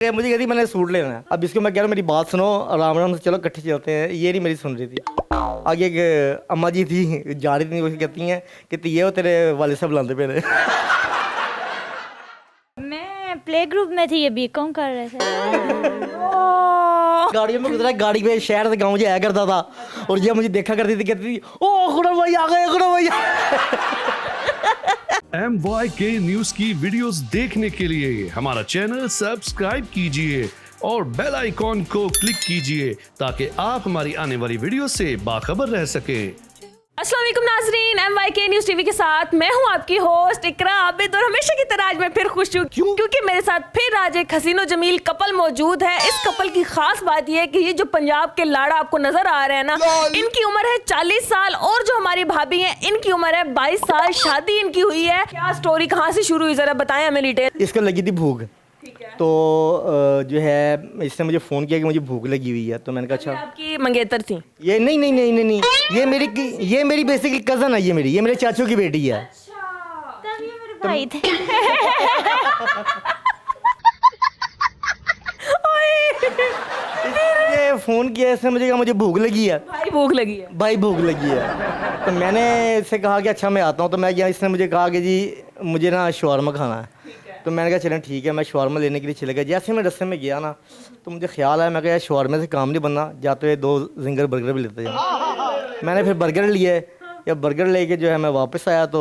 मुझे कहती मैंने सूट लेना है। अब इसको मैं कह रहा हूँ मेरी बात सुनो, आराम आराम से चलो इकट्ठे चलते हैं। ये नहीं मेरी सुन रही थी। आगे एक अम्मा जी थी, जा रही थी, वो कहती हैं कि ये हो तेरे वाले साहब बुलाते पे रहे। मैं प्ले ग्रुप में थी, ये बीकॉम कर रहे थे। गाड़ियों में गुजरा, गाड़ी में शहर से गाँव जाया करता था और ये मुझे देखा करती थी, कहती थी ओ खुरम भाई आ गए, खुरम भाई MYK न्यूज की वीडियोस देखने के लिए हमारा चैनल सब्सक्राइब कीजिए और बेल आइकॉन को क्लिक कीजिए ताकि आप हमारी आने वाली वीडियो से बाखबर रह सकें। अस्सलाम वालेकुम नाजरीन, MYK न्यूज टीवी के साथ मैं हूं आपकी होस्ट इकरा आबिद और हमेशा की तरह आज मैं फिर खुश हूं क्योंकि मेरे साथ फिर आज एक हसीनो जमील कपल मौजूद है। इस कपल की खास बात यह है कि ये जो पंजाब के लाड़ा आपको नजर आ रहे हैं ना, इनकी उम्र है 40 साल और जो हमारी भाभी हैं इनकी उम्र है 22 साल। शादी इनकी हुई है। क्या स्टोरी कहाँ से शुरू हुई, जरा बताएं हमें डिटेल। इसको लगी थी भूख, तो जो है इसने मुझे फ़ोन किया कि मुझे भूख लगी हुई है। तो मैंने कहा अच्छा। आपकी मंगेतर थी ये नहीं, ये मेरी बेसिकली कज़न है। ये मेरे चाचू की बेटी है। तब ये मेरे भाई थे। ये फ़ोन किया इसने मुझे कहा मुझे भूख लगी है। भाई भूख लगी है। भाई भूख लगी है। तो मैंने इससे कहा कि अच्छा मैं आता हूँ। तो मैं गया, इसने मुझे कहा कि जी मुझे ना शवारमा खाना है। तो मैंने कहा चलें ठीक है। मैं शवारमा लेने के लिए चले गया। जैसे मैं रस्ते में गया ना, तो मुझे ख्याल आया, मैं कहा यार शवारमे से काम नहीं बनना, जाते हुए 2 जिंगर बर्गर भी लेते जाओ। मैंने फिर बर्गर लिए। या बर्गर लेके जो है मैं वापस आया तो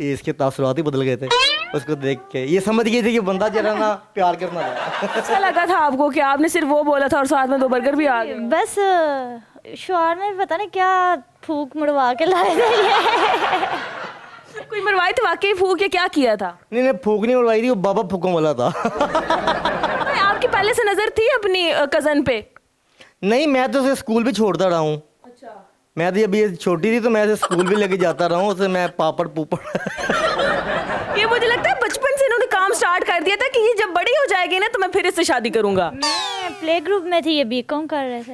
इसके तासुरात ही बदल गए थे। उसको देख के ये समझ गई थी कि बंदा जरा ना प्यार करना था। अच्छा लगा था आपको कि आपने सिर्फ वो बोला था और साथ में 2 बर्गर भी आ गए। बस शोर में पता नहीं क्या फूक मुड़वा के लाए थे ये। कोई मरवाई थी वाकई फूक या क्या किया था? नहीं फूक नहीं उड़वाई थी, वो बाबा फूकों वाला था। नहीं, आपकी पहले से नजर थी अपनी कजन पे? नहीं, मैं तो उसे स्कूल भी छोड़ता रहा हूँ। अच्छा। मैं तो अभी छोटी थी तो मैं उसे स्कूल भी लेके जाता रहा हूँ। उसे मैं पापड़ पुपड़ ये मुझे लगता है बचपन से इन्होंने काम स्टार्ट कर दिया था कि ये जब बड़ी हो जाएगी ना तो मैं फिर इससे शादी करूंगा। मैं प्ले ग्रुप में थी, ये बीकॉम कर रहे थे।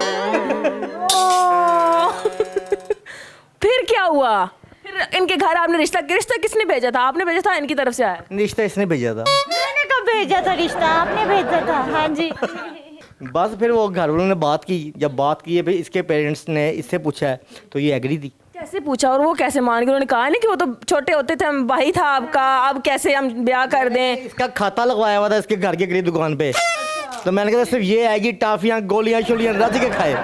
फिर क्या हुआ? फिर इनके घर आपने रिश्ता किसने भेजा था? आपने भेजा था, इनकी तरफ से आया? रिश्ता इसने भेजा था। मैंने कब भेजा था रिश्ता? आपने भेजा था। हाँ जी। बस फिर वो घर वालों ने बात की। जब बात की है भाई, इसके पेरेंट्स ने इससे पूछा है तो ये एग्री थी। कैसे पूछा और वो कैसे मान गए? उन्होंने कहा नहीं कि वो तो छोटे होते थे, हम भाई था आपका, अब कैसे हम ब्याह कर दें? इसका खाता लगवाया हुआ था इसके घर के करीब दुकान पे। तो मैंने कहा सिर्फ ये आएगी, टाफियाँ गोलियाँ शोलियाँ रज के खाए,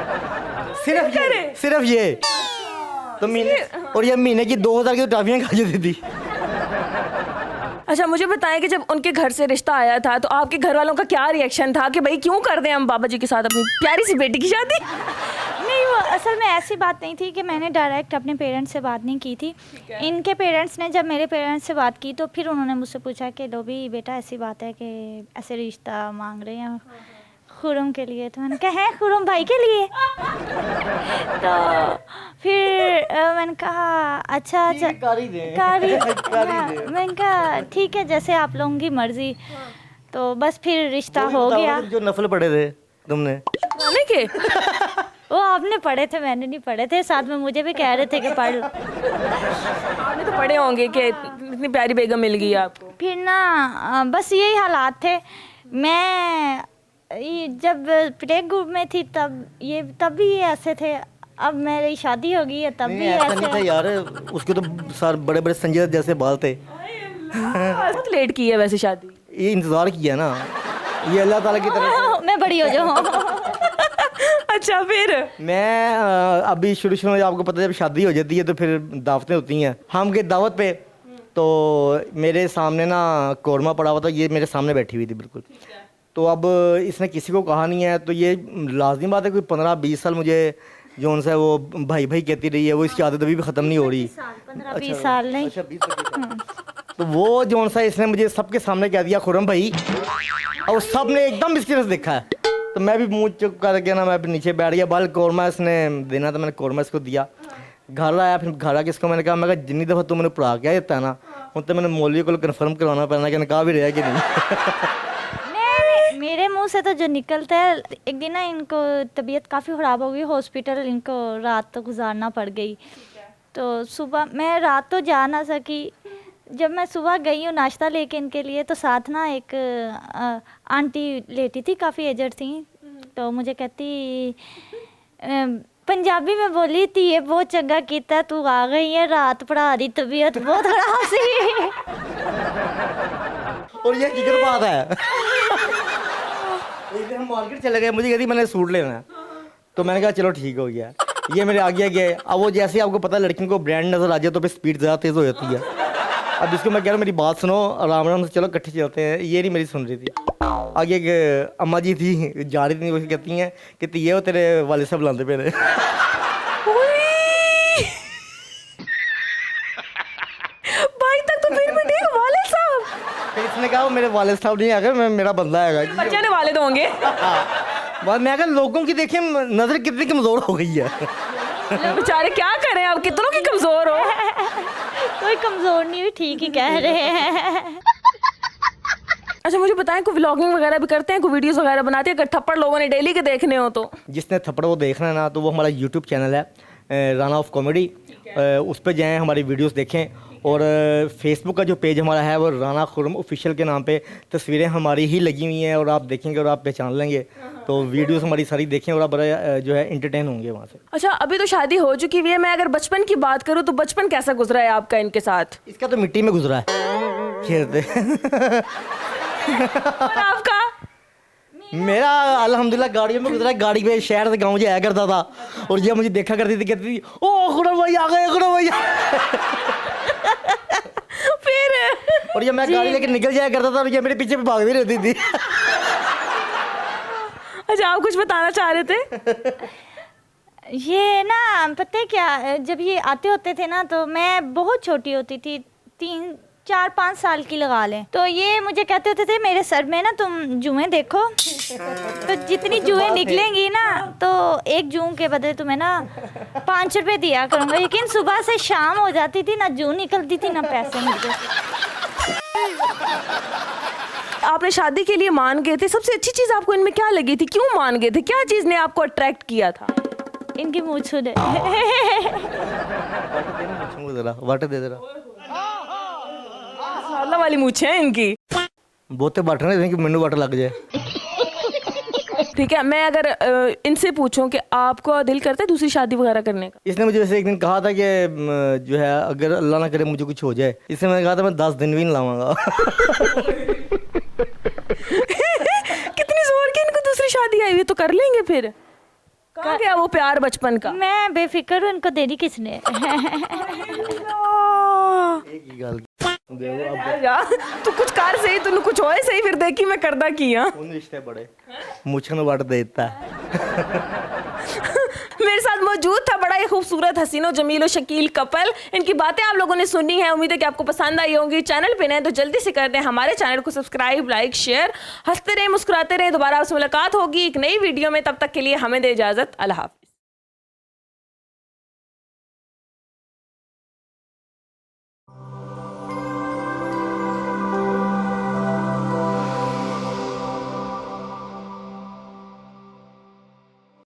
सिर्फ ये। तो महीने और ये महीने की 2000 की टाफियाँ खा जाती थी। अच्छा मुझे बताएं कि जब उनके घर से रिश्ता आया था तो आपके घर वालों का क्या रिएक्शन था कि भाई क्यों कर दें हम बाबा जी के साथ अपनी प्यारी सी बेटी की शादी? नहीं, वो असल में ऐसी बात नहीं थी कि मैंने डायरेक्ट अपने पेरेंट्स से बात नहीं की थी। इनके पेरेंट्स ने जब मेरे पेरेंट्स से बात की तो फिर उन्होंने मुझसे पूछा कि लो भी बेटा ऐसी बात है कि ऐसे रिश्ता मांग रहे हैं खुरम के लिए। तो मैंने कहा है खुरम भाई के लिए? तो फिर मैंने कहा अच्छा कारी दे। मैंने कहा ठीक है जैसे आप लोगों की मर्जी। तो बस फिर रिश्ता हो गया। जो नफल पढ़े थे तुमने नहीं के वो आपने पढ़े थे, मैंने नहीं पढ़े थे। साथ में मुझे भी कह रहे थे कि पढ़ लो। आपने तो पढ़े होंगे कि इतनी प्यारी बेगम मिल गई आपको। फिर ना बस यही हालात थे। मैं जब प्ले ग्रुप में थी तब भी ये ऐसे थे। अब मेरी शादी हो गई है तब भी ऐसा नहीं था ऐसे। यार। उसके तो सारे बड़े बड़े संजय दत्त जैसे बाल थे। बहुत लेट की है वैसे शादी। ये इंतजार किया ना, ये अल्लाह ताला की तरफ से। मैं बड़ी हो जाऊँ। अच्छा फिर मैं अभी शुरू में आपको पता है जब शादी हो जाती है तो फिर दावतें होती हैं। हम गए दावत पे तो मेरे सामने ना कौरमा पड़ा हुआ था। ये मेरे सामने बैठी हुई थी बिल्कुल। तो अब इसने किसी को कहा नहीं है तो ये लाजमी बात है कोई 15-20 साल मुझे जो उनसे वो भाई भाई कहती रही है। वो इसकी आदत अभी भी ख़त्म नहीं हो रही। 15-20 साल नहीं। अच्छा 20 तो वो जो सा इसने मुझे सबके सामने कह दिया खुरम भाई, और सब ने एकदम इसकी तरफ देखा है। तो मैं भी मुंह चुप करके ना मैं नीचे बैठ गया। बाल कौरमा इसने देना था, मैंने कौरमा इसको दिया। घर आया, फिर घर आके इसको मैंने कहा जितनी दफ़ा तुम मैंने पढ़ा के देता है ना, उन तो मैंने मौलवी को कन्फर्म करवाना पैना कि निकाह भी रहा कि नहीं। मेरे मुंह से तो जो निकलता है। एक दिन ना इनको तबीयत काफ़ी ख़राब हो गई, हॉस्पिटल इनको रात तो गुजारना पड़ गई। तो सुबह मैं रात तो जा ना सकी, जब मैं सुबह गई हूँ नाश्ता लेके इनके लिए, तो साथ ना एक आंटी लेटी थी, काफ़ी एजड थी, तो मुझे कहती पंजाबी में बोली थी, ये बहुत चंगा कीता तू आ गई है, रात पढ़ा दी, तबीयत बहुत खराब सी। और ये हकीकत बात है। एक दिन हम मार्केट चले गए, मुझे कहती मैंने सूट लेना है, तो मैंने कहा चलो ठीक हो गया, ये मेरे आगे गए। अब वो जैसे ही आपको पता है लड़कियों को ब्रांड नजर आ जाए तो फिर स्पीड ज़्यादा तेज़ हो जाती है। अब इसको मैं कह रहा हूँ मेरी बात सुनो, आराम आराम से चलो इकट्ठे चलते हैं, ये नहीं मेरी सुन रही थी। आगे एक अम्मा जी थी, जा रही थी, वो कहती हैं कि ये वो तेरे वाले साहब बुलाते पे रहे। भाई तक तो फिर भी ठीक, वाले साहब फिर इसने कहा वो मेरे वाले साहब नहीं आएगा, मैं मेरा बंदा आएगा। बच्चे ने वाले तो होंगे। बाद मैं कहा लोगों की देखिए नज़र कितनी कमज़ोर हो गई है। बेचारे क्या करें, अब कितनों की कमजोर हो। कोई कमज़ोर नहीं हुई, ठीक ही कह रहे हैं। अच्छा मुझे बताएं, कोई व्लॉगिंग वगैरह भी करते हैं, कोई वीडियोस वगैरह बनाते हैं, अगर थप्पड़ लोगों ने डेली के देखने हो तो? जिसने थप्पड़ वो देखना है ना, तो वो हमारा यूट्यूब चैनल है राना ऑफ कॉमेडी, उस पर जाएँ, हमारी वीडियोस देखें। और फेसबुक का जो पेज हमारा है वो राना खुर्रम ऑफिशियल के नाम पे तस्वीरें हमारी ही लगी हुई हैं, और आप देखेंगे और आप पहचान लेंगे। तो वीडियोस हमारी सारी देखें और आप बड़ा जो है एंटरटेन होंगे वहाँ से। अच्छा अभी तो शादी हो चुकी हुई है, मैं अगर बचपन की बात करूँ तो बचपन कैसा गुजरा है आपका इनके साथ? इसका तो मिट्टी में गुजरा है, खेलते। और आपका? मेरा अल्हम्दुलिल्लाह गाड़ियों में गुजरा है, गाड़ी पे शहर से गाँव जाया करता था, और ये मुझे देखा करती थी, कहती थी ओ खुर्रम भाई आ गए, खुर्रम भाई। फिर और ये मैं गाड़ी लेके निकल जाया करता था, और ये मेरे पीछे पे भागती रहती थी। अच्छा आप कुछ बताना चाह रहे थे? ये ना पता है क्या, जब ये आते होते थे ना, तो मैं बहुत छोटी होती थी, 3-4-5 साल की लगा लें, तो ये मुझे कहते होते थे मेरे सर में ना तुम जुएं देखो, तो जितनी जुएं निकलेंगी ना, तो एक जूं के बदले तुम्हें ना 5 रुपए दिया करूँगा। लेकिन सुबह से शाम हो जाती थी, ना जूं निकलती थी ना पैसे मिलते। आपने शादी के लिए मान गए थे, सबसे अच्छी चीज आपको इनमें क्या लगी थी, क्यों मान गए थे, क्या चीज ने आपको अट्रैक्ट किया था? इनकी मूंछ ने। वाटर दे दे रहा अल्लाह वाली मूंछ है इनकी। बहुते वाटर नहीं कि मैनू वाटर लग जाए। ठीक है, मैं अगर इनसे पूछूं कि आपको दिल करता है दूसरी शादी वगैरह करने का? इसने मुझे वैसे एक दिन कहा था कि जो है अगर अल्लाह ना करे मुझे कुछ हो जाए, इसने मैंने कहा था मैं 10 दिन भी नहीं लाऊंगा। कितनी जोर की इनको दूसरी शादी आई हुई, तो कर लेंगे फिर। कहाँ गया वो प्यार बचपन का? मैं बेफिक्र हूँ, इनको देनी किसने। एक ही गल यार तू कुछ कर सही, तूने कुछ होए सही, फिर देखी मैं करदा की हां। उन रिश्ते बड़े मुझे न वाट देता है। मेरे साथ मौजूद था बड़ा ही खूबसूरत हसीनो जमीलो शकील कपल। इनकी बातें आप लोगों ने सुनी है, उम्मीद है कि आपको पसंद आई होंगी। चैनल पे नए तो जल्दी से कर दें हमारे चैनल को सब्सक्राइब, लाइक, शेयर। हंसते रहें, मुस्कुराते रहें। दोबारा आपसे मुलाकात होगी एक नई वीडियो में, तब तक के लिए हमें दे इजाजत। अल्लाह हाफ़िज़।